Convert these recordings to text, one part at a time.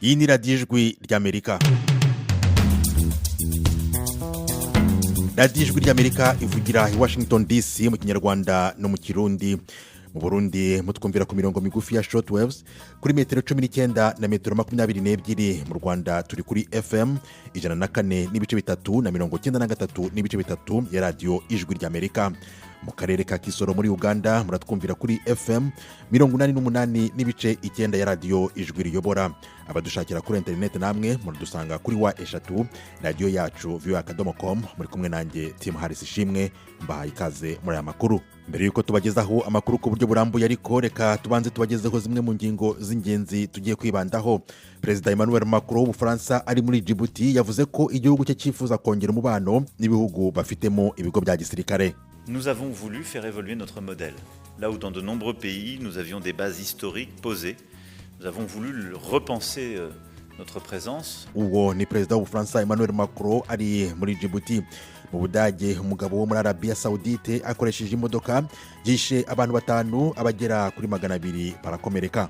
Iyi ni Radiyoyacu. Radiyo ry'Amerika ivugira i Washington DC mu Kinyarwanda no mu Kirundi. Mu Burundi mutwumvira ku mirongo migufi ya shortwaves kuri metero 19 na metero 22. Mu Rwanda turi kuri FM 104.3 na 93.3 ya Radiyoyacu. Mu karere ka Kisoro muri Uganda muratwumvira kuri FM 88.9 ya Radiyoyacu riyobora. Abadushakira kuri internet namwe muradusanga kuri wa eshatu Radiyoyacu.com. muri kumwe nanjye Tim Harris Shimwe mbahaye ikaze muri aya makuru. Mbere yuko tubagezaho amakuru ku buryo burambuye ariko reka tubanze tubagezeho zimwe mu ngingo z'ingenzi tugiye kwibandaho. Perezida Emmanuel Macron w'Ubufaransa ari muri Djibuti yavuze ko igihugu cye kifuza kongera umubano n'ibihugu bafitemo ibigo bya gisirikare. Nous avons voulu faire évoluer notre modèle. Là où dans de nombreux pays, nous avions des bases historiques posées, nous avons voulu repenser notre présence. Uwo ni Perezida w'Ubufaransa Emmanuel Macron ari muri Djibuti. Mu Budage, umugabo wo muri Arabiya Sawudite akoresheje imodoka Yishe abantu batanu, abagera kuri 200 barakomereka.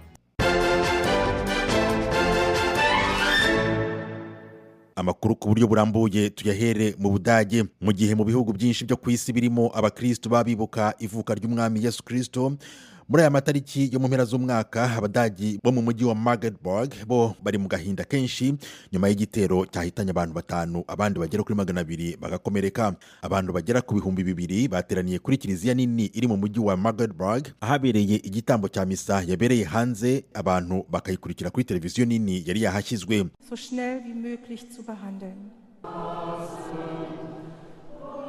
Amakuru ku buryo burambuye tuyahere mu Budage. Mu gihe mu bihugu byinshi byo ku isi birimo abakristo babibuka ivuka ry'umwami Yesu Kristo, muri aya matariki yo mu mpera z'umwaka Abadage bo mu mujyi wa Magdeburg bo bari mu gahinda kenshi nyuma y'igitero cyahitanye abantu batanu, abandi bagera kuri 200 bagakomereka. Abantu bagera ku 2,000 bateraniye kuri kiliziya nini iri mu mujyi wa Magdeburg ahabereye igitambo cya misa yabereye hanze, abantu bakayikurikira kuri televiziyo nini yari yahashyizwe. So schnell wie möglich zu behandeln.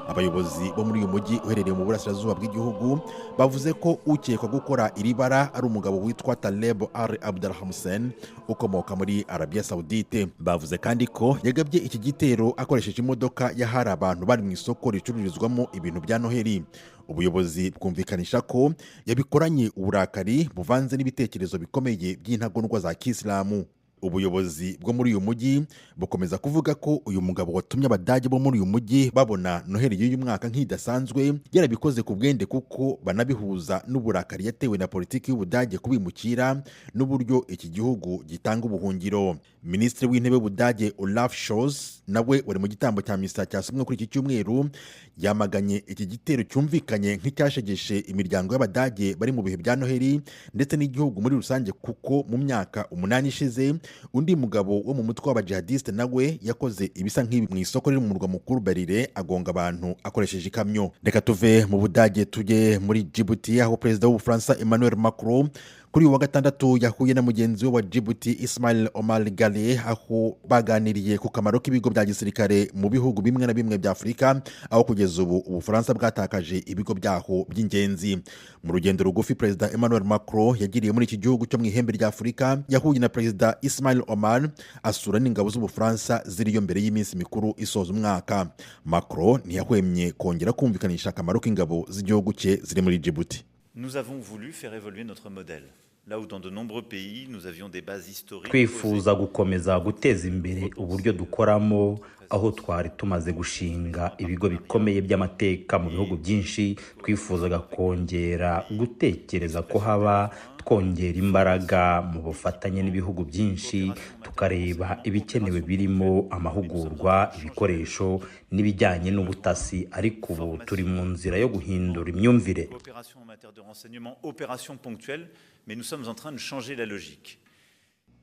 Abayobozi bo muri uyu mujyi uherereye mu burasirazuba bw'igihugu bavuze ko ukekwa gukora iri bara ari umugabo witwa Taleb al-Abdalhamsen ukomoka muri Arabiya Sawudite. Bavuze kandi ko yagabye iki gitero akoresheje imodoka yahari abantu bari mu isoko ricururizwamo ibintu bya Noheli. Ubuyobozi bwumvikanisha ko yabikoranye uburakari buvanze n'ibitekerezo bikomeye by'intagondwa za Kisilamu. Ubuyobozi bwo muri uyu mujyi bukomeza kuvuga ko uyu mugabo watumye Abadage bo muri uyu mujyi babona Noheli y'uyu mwaka nk'idasanzwe yarabikoze ku bwende, kuko banabihuza n'uburakari yatewe na politiki y'Ubudage kubimukira n'uburyo iki gihugu gitanga ubuhungiro. Minisitiri w'intebe w'Ubudage Olaf Scholz nawe wari mu gitambo cya misa cyasomwe kuri iki cyumweru yamaganye iki gitero cyumvikanye nk'icyashegeshe imiryango y'Abadage bari mu bihe bya Noheli ndetse n'igihugu muri rusange, kuko mu myaka 8 ishize undi mugabo wo mu mutwe w'abajihadiste nawe yakoze ibisa nk'ibi mu isoko riri mu murwa mukuru Berlin agonga abantu akoresheje ikamyo. Reka tuve mu Budage tujye muri Djibuti aho Perezida w'Ubufaransa Emmanuel Macron kuri wa gatandatu yahuye na mugenzi we wa Djibuti Ismail Omar Guelleh aho baganiriye ku kamaro k'ibigo bya gisirikare mu bihugu bimwe na bimwe bya Afurika, aho kugeza ubu Ubufaransa bwatakaje ibigo byaho by'ingenzi. Mu rugendo rugufi Perezida Emmanuel Macron yagiriye muri iki gihugu cyo mu ihembe rya Afurika yahuye na Perezida Ismail Omar asura n'ingabo z'Ubufaransa ziriyo mbere y'iminsi mikuru isoza umwaka. Macron ntiyahwemye kongera kumvikanisha akamaro k'ingabo z'igihugu cye ziri muri Djibuti. Nous avons voulu faire évoluer notre modèle. Là où dans de nombreux pays, nous avions des bases historiques. Twifuza gukomeza guteza imbere uburyo dukoramo, aho twari tumaze gushinga ibigo bikomeye by'amateka mu bihugu byinshi. Twifuzaga kongera gutekereza ko haba twongera imbaraga mu bufatanye n'ibihugu byinshi, tukareba ibikenewe birimo amahugurwa, ibikoresho n'ibijyanye n'ubutasi, ariko ubu turi mu nzira yo guhindura imyumvire. Opération en matière de renseignement, opération ponctuelle, mais nous sommes en train de changer la logique.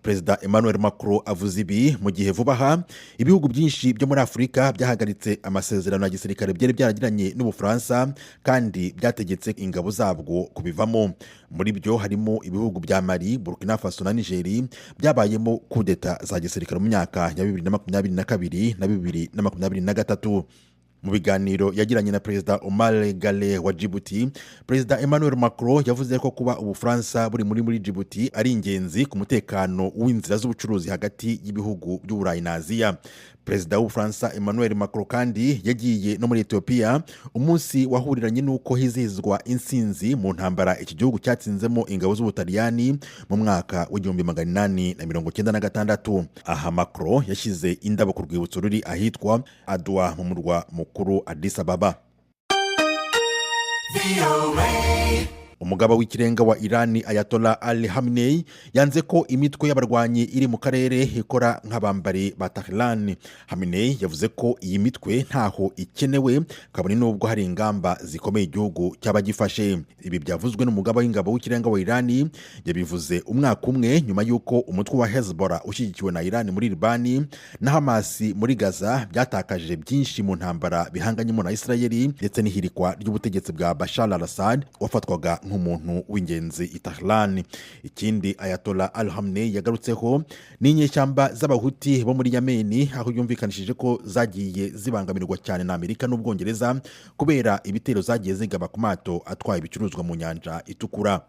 Perezida Emmanuel Macron avuze ibi mu gihe vuba aha ibihugu byinshi byo muri Afurika byahagaritse amasezerano ya gisirikare byari byaragiranye n'Ubufaransa kandi byategetse ingabo zabwo kubivamo. Muri byo harimo ibihugu bya Mali, Burkina Faso na Niger byabayemo kudeta za gisirikare mu myaka ya 2022 na 2023. Mu biganiro yagiranye na Perezida Omar Guelleh wa Djibuti, Perezida Emmanuel Macron yavuze ko kuba Ubufaransa buri muri Djibuti ari ingenzi ku mutekano w'inzira z'ubucuruzi hagati y'ibihugu by'Uburayi na Aziya. Perezida w'Ubufaransa Emmanuel Macron kandi yagiye no muri Ethiopia, umunsi wahuriranye n'uko hizihizwa insinzi mu ntambara iki gihugu cyatsinzemo ingabo z'Ubutaliyani mu mwaka w'1896. Aha Macron yashyize indabo ku rwibutso ruri ahitwa Adwa mu murwa mukuru Addis Ababa. umugaba w'ikirenga wa Irani Ayatollah Ali Khamenei yanze ko imitwe y'abarwanyi iri mu karere ikora nk'abambari ba Tehran. Khamenei yavuze ko iyi mitwe ntaho ikenewe kabone nubwo hari ingamba zikomeye igihugu cyaba gifashe. Ibi byavuzwe n'umugaba w'ingabo w'ikirenga wa Irani, yabivuze umwaka umwe nyuma y'uko umutwe wa Hezbollah ushyigikiwe na Irani muri Libani na Hamas muri Gaza byatakaje byinshi mu ntambara bihanganyemo na Israeli ndetse n'ihirikwa ry'ubutegetsi bwa Bashar al-Assad wafatwaga nk'umuntu w'ingenzi i Tehran. Ikindi Ayatollah Ali Khamenei yagarutseho ni inyeshyamba z'abahuti bo muri Yemen, aho yumvikanishije ko zagiye zibangamirwa cyane na Amerika n'Ubwongereza kubera ibitero zagiye zigaba ku mato atwaye ibicuruzwa mu nyanja itukura.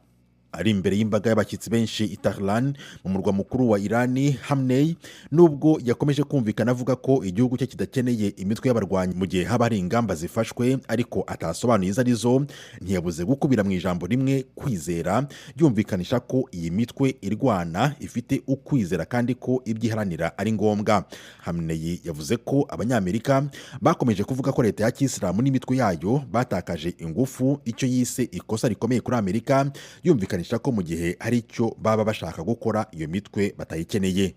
Ari imbere y'imbaga y'abashyitsi benshi i Tehran mu murwa mukuru wa Irani, Khamenei nubwo yakomeje kumvikana avuga ko igihugu cye kidakeneye imitwe y'abarwanyi mu gihe haba hari ingamba zifashwe, ariko atasobanuye izo arizo, ntiyabuze gukubira mu ijambo rimwe kwizera, yumvikanisha ko iyi mitwe irwana ifite ukwizera kandi ko ibyiharanira ari ngombwa. Khamenei yavuze ko abanyamerika bakomeje kuvuga ko leta ya Kisilamu n'imitwe yayo batakaje ingufu, icyo yise ikosa rikomeye kuri Amerika, yumvikanisha ko mu gihe hari icyo baba bashaka gukora iyo mitwe batayikeneye.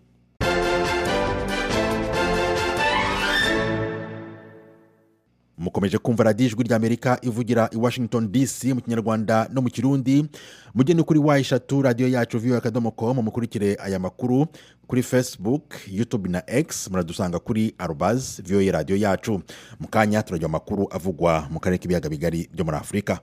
Mukomeje kumva radiyo ijwi ry'Amerika ivugira i Washington DC mu Kinyarwanda no mu Kirundi. Mujye kuri eshatu Radiyoyacu @com, mukurikire aya makuru kuri Facebook, YouTube na X. Muradusanga kuri @Radiyoyacu. Mu kanya turajya amakuru avugwa mu karere k'ibiyaga bigari byo muri Afurika.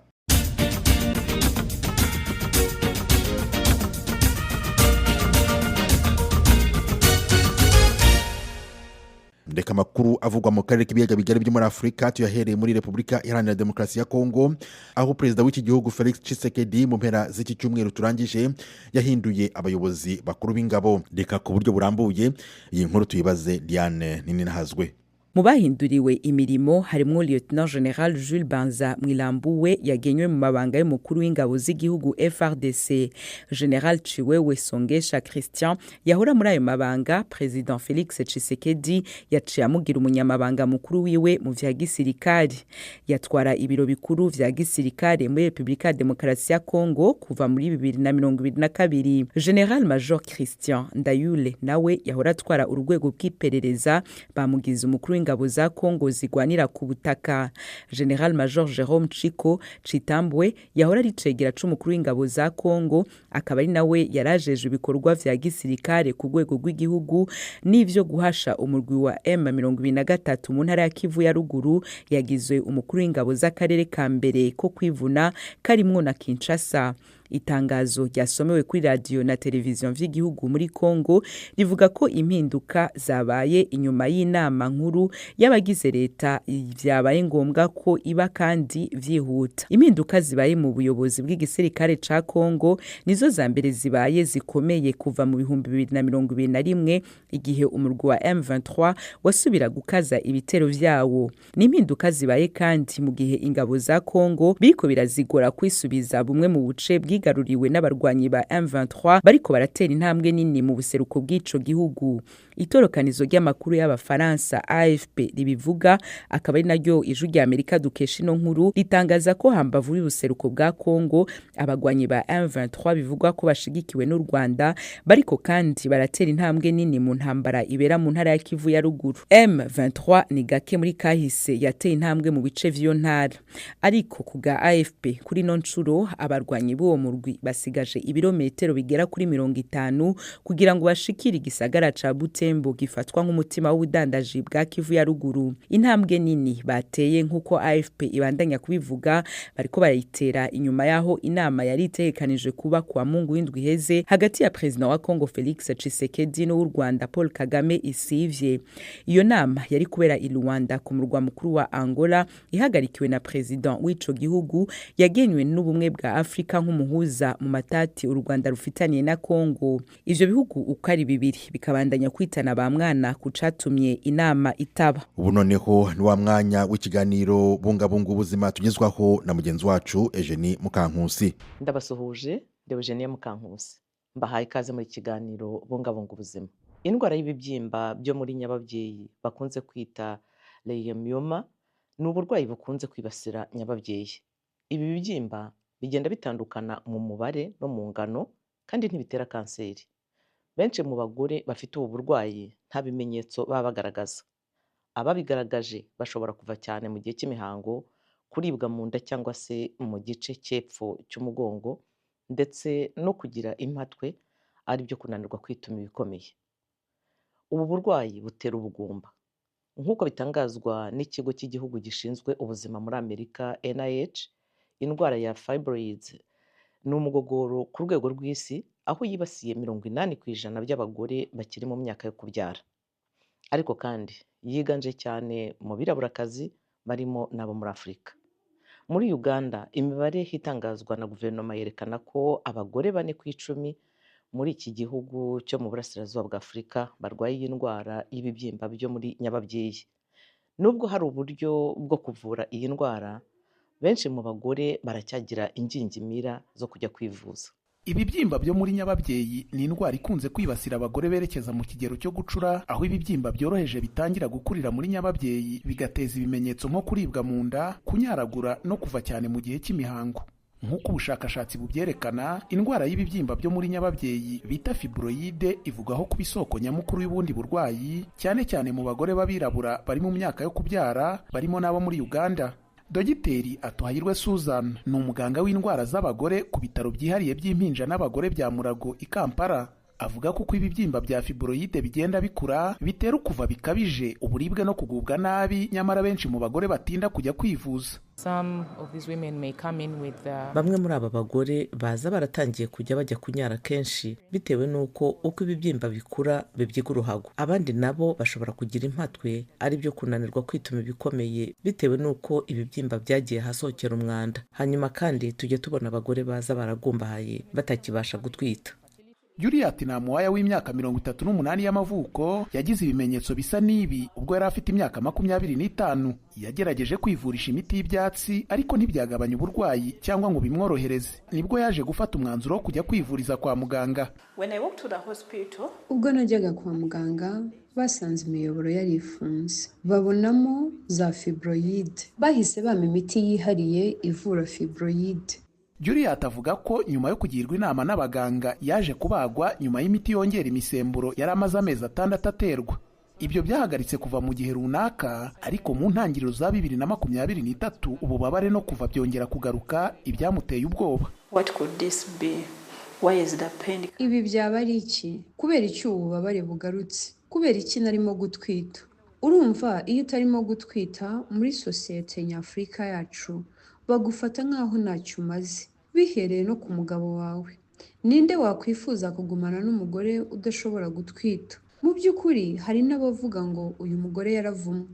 Ndeka amakuru avugwa mu karere k'ibiyaga bigari byo muri Afurika tuyahereye muri Repubulika Iharanira Demokarasi ya Kongo, aho perezida w'iki gihugu Felix Tshisekedi mu mpera z'iki cyumweru turangije yahinduye abayobozi bakuru b'ingabo. Reka ku buryo burambuye iyi nkuru tuyibaze Diane Ninahazwe. Mu bahinduriwe imirimo harimo Lieutenant General Jules Banza Mwilambuwe yagenywe mu mabanga y'umukuru w'ingabo z'igihugu FRDC. General Chiwewe Songesha Christian yahora muri ayo mabanga President Felix Tshisekedi yaciye amugira umunyamabanga mukuru wiwe mu vya gisirikare. Yatwara ibiro bikuru vya gisirikare muri Repubulika ya Demokarasi ya Kongo kuva muri 2022. General Major Christian Ndayule nawe yahora atwara urwego bw'iperereza bamugize umukuru ingabo za Kongo zigwanira ku butaka. General Major Jerome Chiko Chitambwe yahora ari cegera c'umukuru w'ingabo za Kongo, akaba ari nawe yarajeje ibikorwa vya gisirikare ku rwego rw'igihugu n'ivyo guhasha umurwi wa M23 mu ntara ya Kivu ya ruguru. Yagizwe umukuru w'ingabo z'akarere ka mbere ko kwivuna karimwo na Kinshasa. Itangazo ryasomewe kuri radio na televiziyo vy'igihugu muri Kongo rivuga ko impinduka zabaye inyuma y'inama nkuru y'abagize leta, vyabaye ngombwa ko iba kandi vyihuta. Impinduka zibaye mu buyobozi bw'igisirikare ca Kongo nizo za mbere zibaye zikomeye kuva mu 2021 igihe umurwi wa M23 wasubira gukaza ibitero vyawo. N'impinduka zibaye kandi mu gihe ingabo za Kongo biriko birazigora kwisubiza bumwe mu buce bwigaruriwe n'abarwanyi ba M23 bariko baratera intambwe nini mu buseruko bw'ico gihugu. Itorokanizo ry'amakuru y'Abafaransa AFP ribivuga, akaba ari naryo ijwi ry'Amerika dukesha ino nkuru, ritangaza ko hambavu y'ubuseruko bwa Kongo abagwanyi ba M23 bivugwa ko bashigikiwe n'u Rwanda bariko kandi baratera intambwe nini mu ntambara ibera mu ntara ya Kivu ya ruguru. M23 ni gake muri kahise yateye intambwe mu bice vy'iyo ntara, ariko kuga AFP kuri no ncuro abarwanyi b'uwo murwi basigaje ibirometero bigera kuri 50 kugira ngo bashikire igisagara ca Butembo gifatwa nk'umutima w'ubudandaji bwa Kivu ya ruguru. Intambwe nini bateye nk'uko AFP ibandanya kubivuga, bariko barayitera inyuma yaho inama yari itegekanije kuba kwa Mungu w'indwi heze hagati ya President wa Kongo Felix Tshisekedi n'u Rwanda Paul Kagame isivye. Iyo nama yari kubera i Rwanda ku murwa mukuru wa Angola, ihagarikiwe na President w'ico gihugu yagenywe n'ubumwe bwa Afrika nk'umuhuza mu matati u Rwanda rufitaniye na Kongo. Ivyo bihugu uko ari bibiri bikabandanya kwitana ba mwana kucatumye inama itaba. Ubu noneho ni wa mwanya w'ikiganiro bungabunga ubuzima tugezwaho na mugenzi wacu Eugenie Mukankusi. Ndabasuhuje, Eugenie Mukankusi. Mbahaye ikaze muri kiganiro bungabunga ubuzima. Indwara y'ibibyimba byo muri nyababyeyi bakunze kwita leiomyoma ni uburwayi bukunze kwibasira nyababyeyi. Ibi bibyimba bigenda bitandukana mu mubare no mu ngano kandi ntibitera kanseri. Benshi mu bagore bafite ubu burwayi nta bimenyetso baba bagaragaza. Ababigaragaje bashobora kuva cyane mu gihe cy'imihango, kuribwa mu nda cyangwa se mu gice cy'epfo cy'umugongo, ndetse no kugira impatwe ari byo kunanirwa kwituma ibikomeye. Ubu burwayi butera ubugumba. Nk'uko bitangazwa n'ikigo cy'igihugu gishinzwe ubuzima muri Amerika NIH, indwara ya fibroids ni umugogoro ku rwego rw'isi, aho yibasiye 80% by'abagore bakiri mu myaka yo kubyara. Ariko kandi yiganje cyane mu biraburakazi barimo n'abo muri Afurika. Muri Uganda, imibare itangazwa na guverinoma yerekana ko abagore 4 ku 10 muri iki gihugu cyo mu burasirazuba bwa Afurika barwaye iyi ndwara y'ibibyimba byo muri nyababyeyi. Nubwo hari uburyo bwo kuvura iyi ndwara, benshi mu bagore baracyagira ingingimira zo kujya kwivuza. Ibibyimba byo muri nyababyeyi ni indwara ikunze kwibasira abagore berekeza mu kigero cyo gucura, aho ibibyimba byoroheje bitangira gukurira muri nyababyeyi bigateza ibimenyetso nko kuribwa mu nda, kunyaragura no kuva cyane mu gihe cy'imihango. Nk'uko ubushakashatsi bubyerekana, indwara y'ibibyimba byo muri nyababyeyi bita fibroids ivugaho kuba isoko nyamukuru y'ubundi burwayi, cyane cyane mu bagore b'abirabura bari mu myaka yo kubyara, barimo n'abo muri Uganda. Dogiteri Atuhayirwe Susan ni umuganga w'indwara z'abagore ku bitaro byihariye by'impinja n'abagore bya Murago i Kampala. Avuga ko uko ibibyimba bya fibroids bigenda bikura bitera ukuva bikabije, uburibwe no kugubwa nabi, nyamara benshi mu bagore batinda kujya kwivuza. Bamwe muri aba bagore baza baratangiye kujya bajya kunyara kenshi bitewe n'uko uko ibibyimba bikura bibyiga uruhago. Abandi nabo bashobora kugira impatwe ari byo kunanirwa kwituma ibikomeye bitewe n'uko ibibyimba byagiye hasohokera umwanda. Hanyuma kandi tujye tubona abagore baza baragumbahaye batakibasha gutwita. Juliet Namuwaya w'imyaka 38 y'amavuko yagize ibimenyetso bisa n'ibi ubwo yari afite imyaka 25. Yagerageje kwivurisha imiti y'ibyatsi ariko ntibyagabanya uburwayi cyangwa ngo bimworohereze. Nibwo yaje gufata umwanzuro wo kujya kwivuriza kwa muganga. Ubwo najyaga kwa muganga basanze imiyoboro yari ifunze, babonamo za fibroids. Bahise bampa imiti yihariye ivura fibroids. Juliet avuga ko nyuma yo kugirwa inama n'abaganga yaje kubagwa nyuma y'imiti yongera imisemburo yari amaze amezi 6 aterwa. Ibyo byahagaritse kuva mu gihe runaka, ariko mu ntangiriro za 2023 ububabare no kuva byongera kugaruka, ibyamuteye ubwoba. Ibi byaba ari iki? Kubera iki ububabare bugarutse? Kubera iki narimo gutwita? Urumva, iyo utarimo gutwita muri sosiyete nyafurika yacu bagufata nk'aho ntacyo umaze, bihereye no ku mugabo wawe. Ninde wakwifuza kugumana n'umugore udashobora gutwita? Mu by'ukuri hari n'abavuga ngo uyu mugore yaravumwe.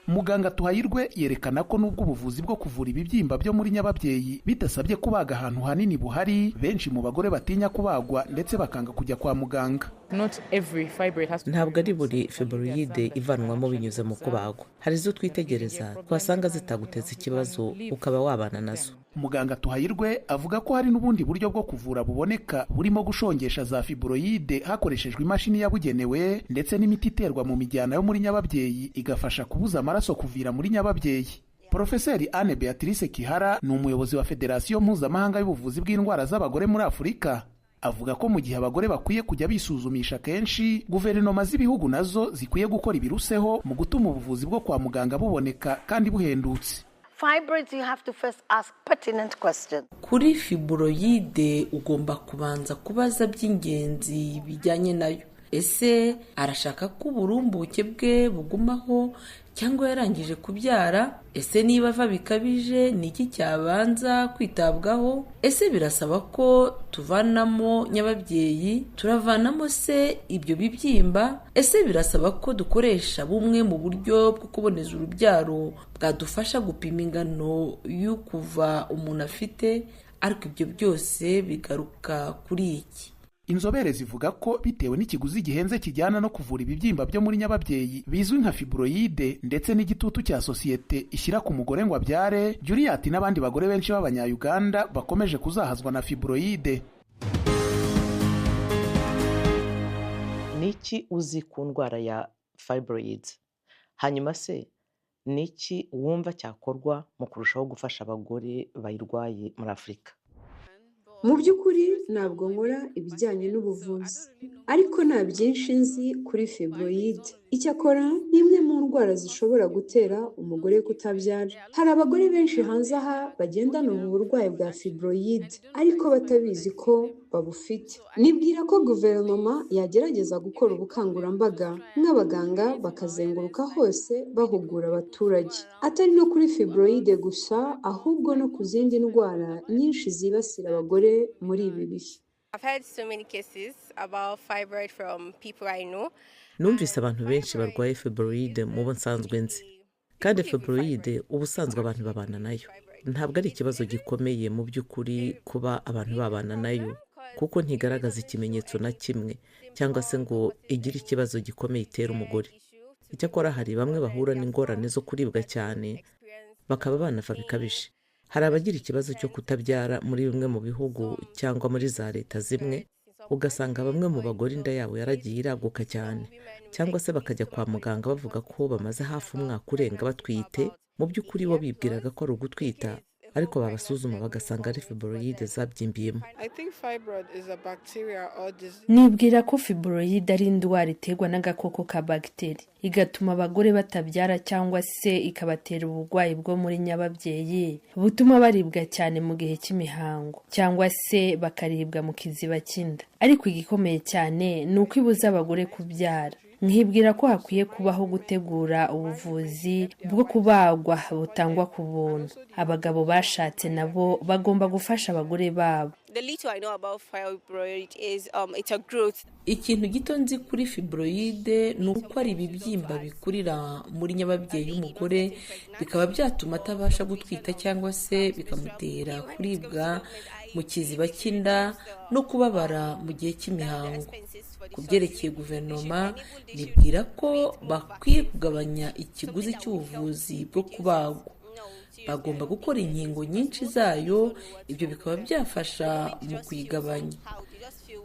Muganga Tuhayirwe yerekana ko nubwo ubuvuzi bwo kuvura ibibyimba byo muri nyababyeyi bidasabye kubaga ahantu hanini buhari, benshi mu bagore batinya kubagwa ndetse bakanga kujya kwa muganga. Ntabwo ari buri fibroid ivanwamo binyuze mu kubagwa. Hari zo twitegereza twasanga zitaguteza ikibazo ukaba wabana nazo. Muganga Tuhayirwe avuga ko hari n'ubundi buryo bwo kuvura buboneka burimo gushongesha za fibroid hakoreshejwe imashini yabugenewe ndetse n'imiti iterwa mu mijyana yo muri nyababyeyi igafasha kubuza amaraso kuvira muri nyababyeyi. Profeseri Anne Beatrice Kihara ni umuyobozi wa Federasiyo Mpuzamahanga y'ubuvuzi bw'indwara z'abagore muri Afurika. Avuga ko mu gihe abagore bakwiye kujya bisuzumisha kenshi, guverinoma z'ibihugu nazo zikwiye gukora ibiruseho mu gutuma ubuvuzi bwo kwa muganga buboneka kandi buhendutse. Fibroids, you have to first ask pertinent questions. Kuri fibroid ugomba kubanza kubaza by'ingenzi bijyanye nayo. Ese arashaka ko uburumbuke bwe bugumaho cyangwa yarangije kubyara? Ese niba ava bikabije ni iki cyabanza kwitabwaho? Ese birasaba ko tuvanamo nyababyeyi? Turavanamo se ibyo bibyimba? Ese birasaba ko dukoresha bumwe mu buryo bwo kuboneza urubyaro bwadufasha gupima ingano y'ukuva umuntu afite? Ariko ibyo byose bigaruka kuri iki. Inzobere zivuga ko bitewe n'ikiguzi gihenze kijyana no kuvura ibibyimba byo muri nyababyeyi bizwi nka fibroid ndetse n'igitutu cya sosiyete ishyira ku mugore ngo abyare, Juliet n'abandi bagore benshi b'abanya-Uganda bakomeje kuzahazwa na fibroid. Niki uzi ku ndwara ya fibroids? Hanyuma se niki wumva cyakorwa mu kurushaho gufasha abagore bayirwaye muri Afurika? Mu by'ukuri ntabwo nkora ibijyanye n'ubuvuzi, ariko nta byinshi nzi kuri fibroid. Icyakora ni imwe mu ndwara zishobora gutera umugore kutabyara. Hari abagore benshi hanze aha bagendana ubu burwayi bwa fibroid ariko batabizi ko babufite. Nibwira ko guverinoma yagerageza gukora ubukangurambaga nk'abaganga bakazenguruka hose bahugura abaturage, atari no kuri fibroid gusa ahubwo no ku zindi ndwara nyinshi zibasira abagore muri ibi bihe. Numvise abantu benshi barwaye fibroid mu bo nsanzwe nzi, kandi fibroid ubusanzwe abantu babana nayo. Ntabwo ari ikibazo gikomeye mu by'ukuri kuba abantu babana nayo, kuko ntigaragaza ikimenyetso na kimwe cyangwa se ngo igire ikibazo gikomeye itera umugore. Icyakora hari bamwe bahura n'ingorane zo kuribwa cyane bakaba banapfa bikabije. Hari abagira ikibazo cyo kutabyara muri bimwe mu bihugu cyangwa muri za leta zimwe, ugasanga bamwe mu bagore inda yabo yaragiye iraguka cyane, cyangwa se bakajya kwa muganga bavuga ko bamaze hafi umwaka urenga batwite, mu by'ukuri bo bibwiraga ko ari ugutwita, ariko babasuzuma bagasanga ari fibroid zabyimbyemo. Nibwira ko fibroid ari indwara iterwa n'agakoko ka bagiteri, igatuma abagore batabyara cyangwa se ikabatera uburwayi bwo muri nyababyeyi butuma baribwa cyane mu gihe cy'imihango cyangwa se bakaribwa mu kiziba cy'inda. Ariko igikomeye cyane ni uko ibuza abagore kubyara. Nkibwira ko hakwiye kubaho gutegura ubuvuzi bwo kubagwa butangwa ku buntu. Abagabo bashatse nabo bagomba gufasha abagore babo. Ikintu gito nzi kuri fibroid ni uko ari ibibyimba bikurira muri nyababyeyi y'umugore, bikaba byatuma atabasha gutwita cyangwa se bikamutera kuribwa mu kiziba cy'inda no kubabara mu gihe cy'imihango. Ku byerekeye guverinoma, nibwira ko bakwiye kugabanya ikiguzi cy'ubuvuzi bwo kubagwa. Bagomba gukora inkingo nyinshi zayo, ibyo bikaba byafasha mu kuyigabanya.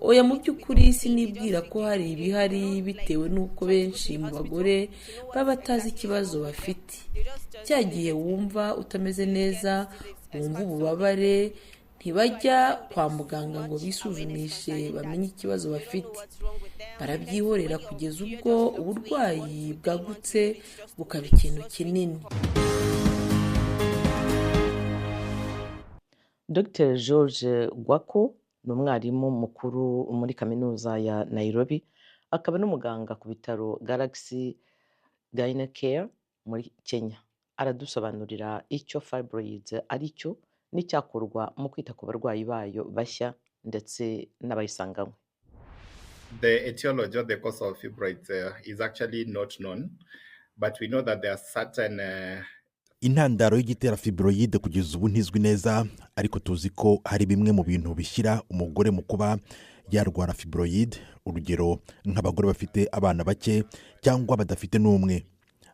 Oya, mu by'ukuri sinibwira ko hari ibihari bitewe n'uko benshi mu bagore baba batazi ikibazo bafite. Cya gihe wumva utameze neza, wumva ububabare, ntibajya kwa muganga ngo bisuzumishe bamenye ikibazo bafite. Barabyihorera kugeza ubwo uburwayi bwagutse bukaba ikintu kinini. Dr. George Gwako ni umwarimu mukuru muri kaminuza ya Nairobi, akaba n'umuganga ku bitaro Galaxy Gynecare muri Kenya. Aradusobanurira icyo fibroids ari cyo n'icyakorwa mu kwita ku barwayi bayo bashya ndetse n'abayisanganywe. The etiology of the cause of fibroids is actually not known, but we know that there are certain intandaro y'igitera fibroid kugeza ubu ntizwi neza, ariko tuzi ko hari bimwe mu bintu bishyira umugore mu kuba yarwara fibroid. Urugero nk'abagore bafite abana bake cyangwa badafite n'umwe,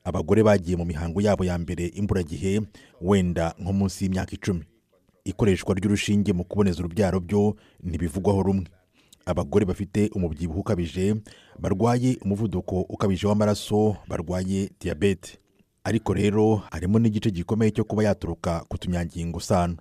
abagore bagiye mu mihango yabo ya mbere imburagihe wenda nko munsi y'imyaka 10. Ikoreshwa ry'urushinge mu kuboneza urubyaro byo ntibivugwaho rumwe. Abagore bafite umubyibuho ukabije, barwaye umuvuduko ukabije w'amaraso, barwaye diabete. Ariko rero harimo n'igice gikomeye cyo kuba yaturuka ku tunyangingo sano.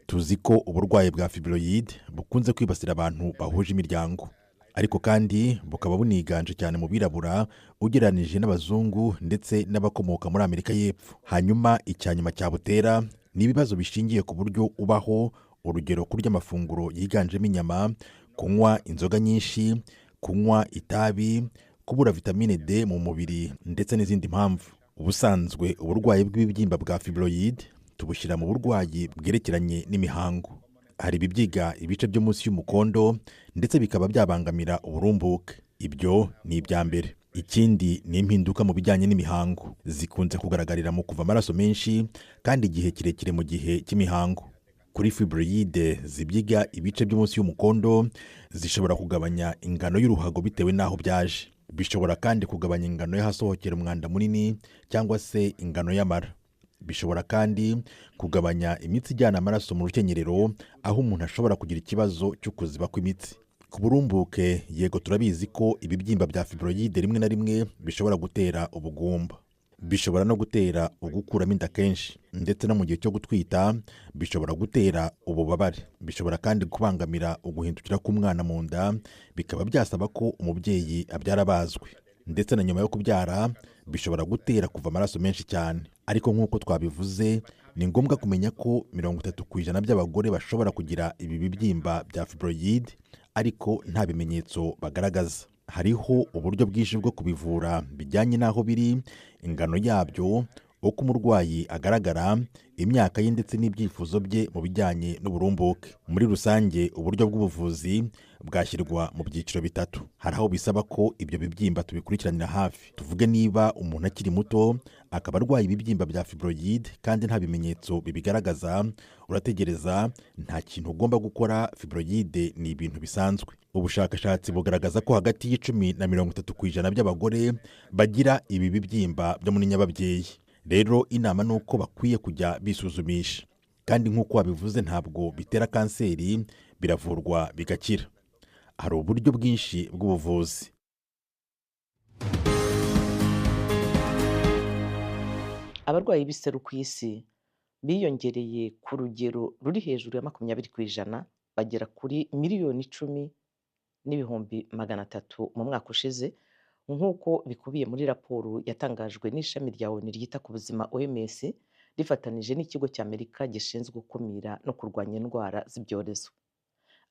Tuzi ko uburwayi bwa fibroid bukunze kwibasira abantu bahuje imiryango, ariko kandi bukaba buniganje cyane mu birabura ugereranije n'abazungu ndetse n'abakomoka muri Amerika y'Epfo. Hanyuma icyanyuma cyabutera ni ibibazo bishingiye ku buryo ubaho, urugero kurya amafunguro yiganjemo inyama, kunywa inzoga nyinshi, kunywa itabi, kubura vitamine D mu mubiri ndetse n'izindi mpamvu. Ubusanzwe uburwayi bw'ibibyimba bwa fibroid tubushyira mu burwayi bwerekeranye n'imihango. Hari ibibyiga ibice byo munsi y'umukondo ndetse bikaba byabangamira uburumbuke. Ibyo ni ibya mbere. Ikindi ni impinduka mu bijyanye n'imihango, zikunze kugaragarira mu kuva amaraso menshi kandi igihe kirekire mu gihe cy'imihango. Kuri fibroid zibyiga ibice byo munsi y'umukondo zishobora kugabanya ingano y'uruhago bitewe n'aho byaje. Bishobora kandi kugabanya ingano y'ahasohokera umwanda munini cyangwa se ingano y'amara. Bishobora kandi kugabanya imitsi ijyana amaraso mu rukenyerero, aho umuntu ashobora kugira ikibazo cyo kuziba kw'imitsi. Ku burumbuke, yego turabizi ko ibibyimba bya fibroid rimwe na rimwe bishobora gutera ubugumba. bishobora no gutera ugukuramo inda kenshi, ndetse no mu gihe cyo gutwita bishobora gutera ububabare. Bishobora kandi kubangamira uguhindukira k'umwana mu nda, bikaba byasaba ko umubyeyi abyara abazwe, ndetse na nyuma yo kubyara bishobora gutera kuva amaraso menshi cyane. Ariko nk'uko twabivuze, ni ngombwa kumenya ko 30% by'abagore bashobora kugira ibi bibyimba bya fibroid ariko nta bimenyetso bagaragaza. Hariho uburyo bwinshi bwo kubivura bijyanye n'aho biri, ingano yabyo, uko umurwayi agaragara, imyaka ye ndetse n'ibyifuzo bye mu bijyanye n'uburumbuke. Muri rusange uburyo bw'ubuvuzi bwashyirwa mu byiciro bitatu. Hari aho bisaba ko ibyo bibyimba tubikurikiranira hafi. Tuvuge niba umuntu akiri muto akaba arwaye ibibyimba bya fibroid kandi nta bimenyetso bibigaragaza, urategereza, nta kintu ugomba gukora. Fibroid ni ibintu bisanzwe. Ubushakashatsi bugaragaza ko hagati y'10 na 30% by'abagore bagira ibi bibyimba byo muri nyababyeyi. Rero inama ni uko bakwiye kujya bisuzumisha, kandi nk'uko wabivuze ntabwo bitera kanseri, biravurwa bigakira. Hari uburyo bwinshi bw'ubuvuzi. Abarwayi b'iseru ku isi biyongereye ku rugero ruri hejuru ya 20%, bagera kuri 10,300,000 mu mwaka ushize, nk'uko bikubiye muri raporo yatangajwe n'ishami rya ONU ryita ku buzima OMS rifatanije n'ikigo cy'Amerika gishinzwe gukumira no kurwanya indwara z'ibyorezo.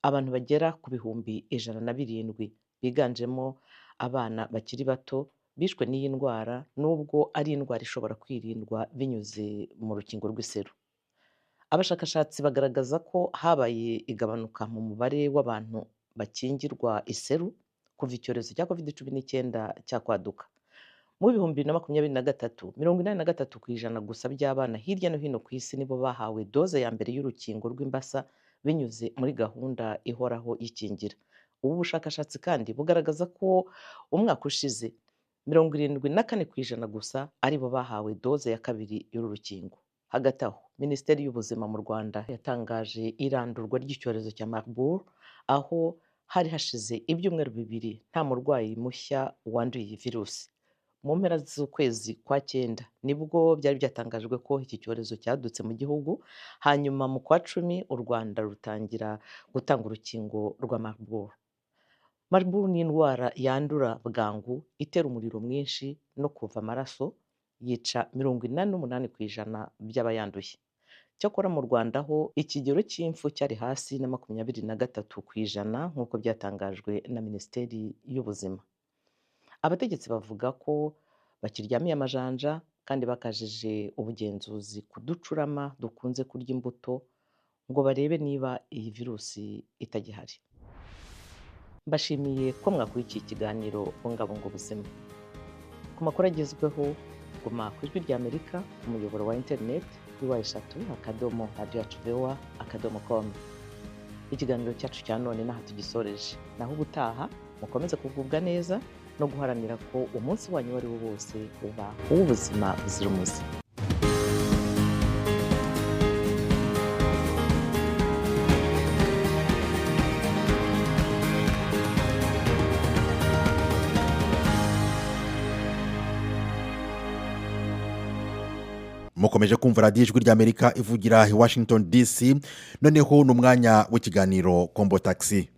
Abantu bagera ku bihumbi 107 biganjemo abana bakiri bato bishwe n'iyi ndwara, nubwo ari indwara ishobora kwirindwa binyuze mu rukingo rw'iseru. Abashakashatsi bagaragaza ko habaye igabanuka mu mubare w'abantu bakingirwa iseru kuva icyorezo cya COVID-19 cyakwaduka. Mu 2023, 83% gusa by'abana hirya no hino ku isi nibo bahawe doze ya mbere y'urukingo rw'imbasa binyuze muri gahunda ihoraho y'ikingira. Ubu bushakashatsi kandi bugaragaza ko umwaka ushize 74% gusa aribo bahawe doze ya kabiri y'uru rukingo. Hagati aho, Minisiteri y'Ubuzima mu Rwanda yatangaje irandurwa ry'icyorezo cya Marburg, aho hari hashize ibyumweru 2 nta murwayi mushya wanduye iyi virusi. Mu mpera z'ukwezi kwa 9 nibwo byari byatangajwe ko iki cyorezo cyadutse mu gihugu, hanyuma mu kwa 10 u Rwanda rutangira gutanga urukingo rwa Marburg. Marburg ni indwara yandura bwangu, itera umuriro mwinshi no kuva amaraso, yica 88% by'abayanduye. Cyakora mu Rwanda ho ikigero cy'imfu cyari hasi na 23% nk'uko byatangajwe na Minisiteri y'Ubuzima. Abategetsi bavuga ko bakiryamiye amajanja kandi bakajije ubugenzuzi ku ducurama dukunze kurya imbuto ngo barebe niba iyi virusi itagihari. Mbashimiye ko mwakurikiye ikiganiro bungabunga ubuzima. Ku makuru agezweho, guma ku ijwi ry'Amerika, umuyoboro wa internet @Radiyoyacu.com. Ikiganiro cyacu cya none naho tugisoreje. Naho ubutaha mukomeze kugubwa neza no guharanira ko umunsi wanyu wari wose uba uw'ubuzima buzira umuze. Mukomeje kumva radiyo ijwi ry'Amerika ivugira i Washington DC. Noneho n'umwanya w'ikiganiro Kombo Taxi.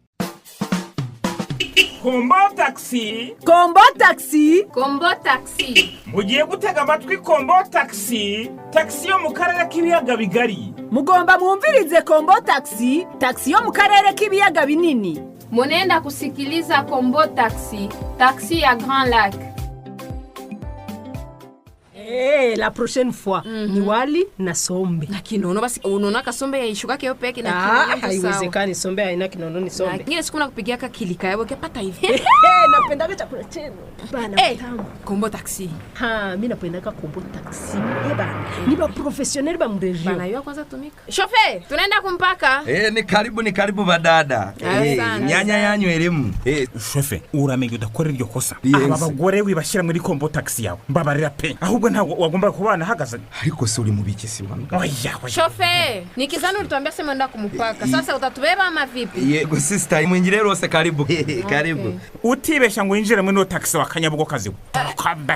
Kombo Taxi, Kombo Taxi, Kombo Taxi. Mugiye gutega amatwi Kombo Taxi, taxi yo mu karere k'ibiyaga bigari. Mugomba mwumvirize Kombo Taxi, taxi yo mu karere k'ibiyaga binini. Munenda kusikiliza Kombo Taxi, taxi ya Grand Lac. La prochaine fois ni wali na sombe. Na kinono basi unaona kasombe ya ishuka kio peke na kinono. Haiwezekani sombe haina kinono ni sombe. Na kile siku nakupigia kilika yabo kepata hivi. Napenda chakula chenu. Bana tamu. Kombo Taxi. Mimi napenda Kombo Taxi. Bana. Ni ba professionnel ba mrejo. Bana yeye kwanza tumika. Chauffeur, tunaenda kumpaka. Ni karibu badada. Nyanya yanyu elimu. Chauffeur, uramenye udakora iryo kosa. Aba bagore wibashira muri Kombo Taxi yawe. Mbabarira pe. Ahubwo ntago wagomba kubana hagaze. Ariko se uri mu bikisi mwana. Oya. Shofe, nikizani ulituambia sema nenda kumpaka. Sasa utatubeba ama vipi? Yego sister, mwingire rose karibu. Karibu. Utibesha ngo injire muri no taxi wakanyabugo kazi.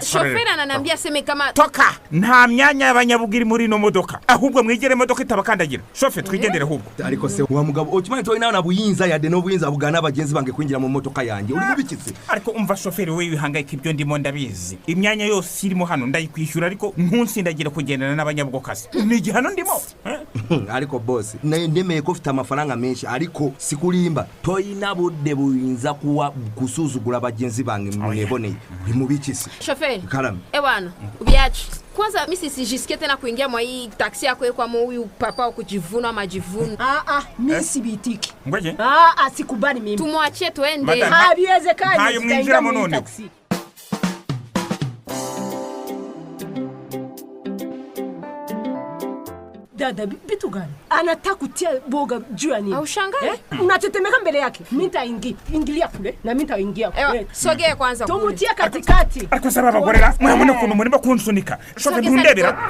Shofe ananiambia sema kama toka nta myanya y'abanyabugiri muri no modoka. Ahubwo mwigere modoka itabakandagira. Shofe twigendere ahubwo. Ariko se wa mugabo ukimanye to nawe nabuyinza yade no buyinza bugana abagenzi bange kwinjira mu modoka yanjye. Uri mu bikisi. Ariko umva shoferi we wihangayika ibyo ndimo ndabizi. Imyanya yose irimo hano ndayikwishyura ariko ntunsindagira kugendana n'abanyabugokasi. Ni gihano ndimo. Ariko boss ndemeye ko ufite amafaranga menshi ariko sikulimba toyina budde buyinza kuwa kusuzugura abagenzi bange mweboneye. Uri mu bikisi. Shoferi. Karam. Bwana, ubiache. Kwanza mimi sijisikie tena kuingia mwa hii taksi yako kwa huyu papa ukujivuna majivuno. Mimi sibitiki. Ngoje. Sikubali mimi. Tumwachie tuende. Habiwezekani. Hayo mwinjira monone. Dada bitu gani? Anataka kutia boga juu ya nini? Aushangae? Unatetemeka mbele yake. Mimi nitaingilia kule na mimi nitaingia. Sogea kwanza kule. Tumutia katikati. Ariko sababu gorera mwamune kuntu murimo kunsunika. Shofe ndundebera.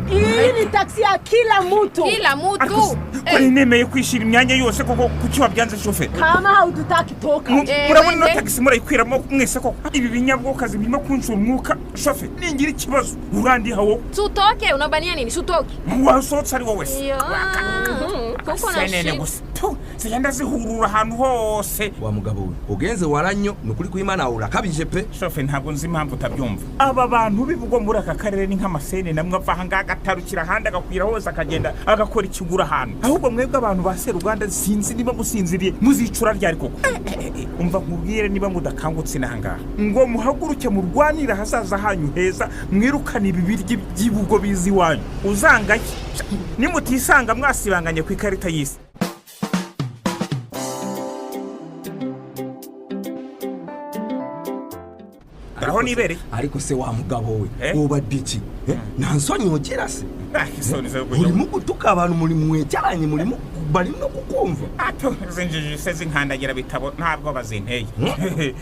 Hii ni taksi ya kila mtu. Kila mtu. Kwani nemeye kwishira imyanya yose koko kukiwa byanze shofe. Kama haudutaki toka. Murabona no taksi murayikwiramo mwese koko. Ibi binyabwokazi birimo kunsura umwuka. Shofe ningira ikibazo. Urandi hawo. Tutoke unabania nini? Tutoke. Wasotsa ari wowe. Kuko na shit. Zigenda zihurura ahantu hose. Wa mugabo we ugenze waranyo nukuri kw'Imana urakabije pe. Shofe ntabwo nzi impamvu utabyumva. Aba bantu bivugwa muri aka karere ni nk'amasene namwe ava hanga agatarukira handi agakwira hose akagenda agakora ikigura ahantu. Ahubwo mwebwe abantu ba Seruganda sinzi niba musinziriye muzicura ryari koko. Umva nkubwire niba mudakangutse nanga. Ngo muhaguruke mu Rwanira hazaza hanyu heza mwirukana ibibiryi by'ibugo bizi wanyu. Uzangaye nimutisanga mwasibanganye ku ikarita y'isi. Aho nibere ariko se wa mugabo we uba diki nansonyi ugira se uri mu gutuka abantu muri mwecyaranye muri mu bari no kukumva zinjije se zinkandagira bitabo ntabwo bazinteye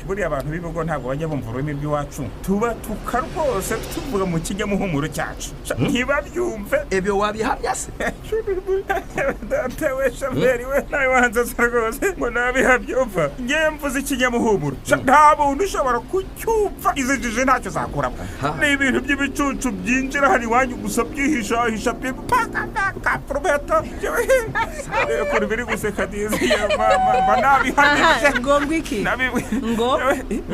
buri abantu bibugo ntabwo bajya bumva ururimi rw'iwacu tuba tukarwose tuvuga mu kijya muhumuro cyacu ntibabyumve ebyo wabihamya se datewe shamberi we nawe wanze rwose ngo nabihabyumva ngiye mvuze ikinyamuhumuro ntabwo ushobora kucyumva izinjije ntacyo zakuramo ni ibintu by'ibicucu byinjira hari wanyu gusa byihishahisha paka probeto kuri biri guseka dizi ya mama banabihamije ngombwa iki ngo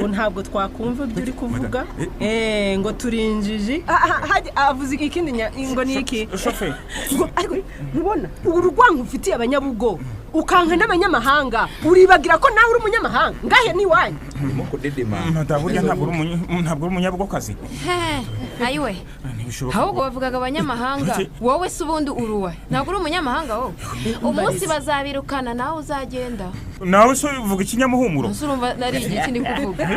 ntabwo twakumva ibyo uri kuvuga ngo turinjiji avuze ikindi ngo ni iki shofe ngo ariko ntubona urugwanku ufitiye abanyabugo ukanka n'abanyamahanga uribagira ko nawe uri umunyamahanga ngahe ni wanyu mo kudedema ndaburya ntabwo uri umunyabugokazi ayiwe ahubwo bavugaga abanyamahanga wowe se ubundi uruwa ntabwo uri umunyamahanga wowe umunsi bazabirukana nawe uzagenda nawe se uvuga ikinyamuhumuro urumva nari iki ndi kuvuga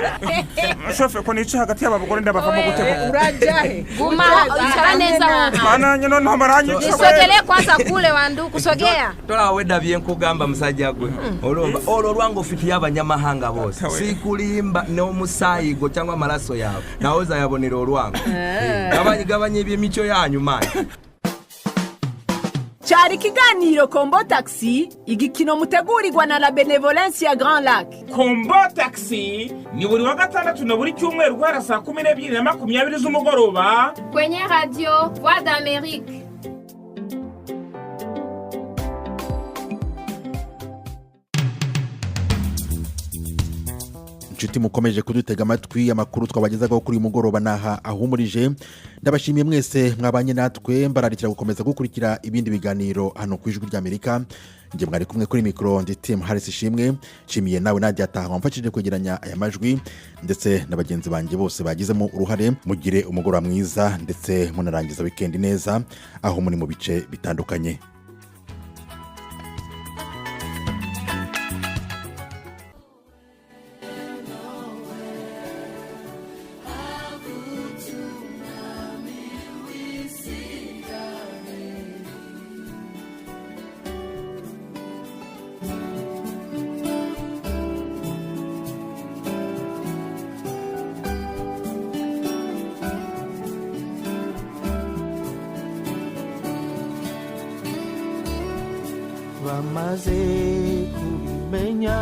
shofe ko nice hagati y'abagore ndabavamo gutego urajahe guma icara neza wowe mananye none amaranyi nisogele kwanza kule wandu kusogea tora weda bien kugamba musajja gwe olomba olo rwango fiti y'abanyamahanga bose sikulimba no musayigo cyangwa amaraso yawe nawe uzayabonera olwango gabanye by'imico yanyu manje cyari kiganiro Kombo Taxi igikino mutegurirwa na la benevolence ya Grand Lac. Kombo Taxi ni buri wa gatandatu na buri cyumweru guhera saa 12:20 z'umugoroba kwenye radio Voix d'Amérique. inshuti mukomeje kudutega amatwi amakuru twabagezaho kuri uyu mugoroba naha ahumurije ndabashimiye mwese mwabanye natwe mbararikira gukomeza gukurikira ibindi biganiro hano ku ijwi ry'Amerika nge mwari kumwe kuri mikro ndi Tim Harris Ishimwe nshimiye nawe Nadia Taha wamfashije kwegeranya aya majwi ndetse n'abagenzi banjye bose bagizemo uruhare mugire umugoroba mwiza ndetse munarangiza weekend neza aho muri mu bice bitandukanye. maze kubimenya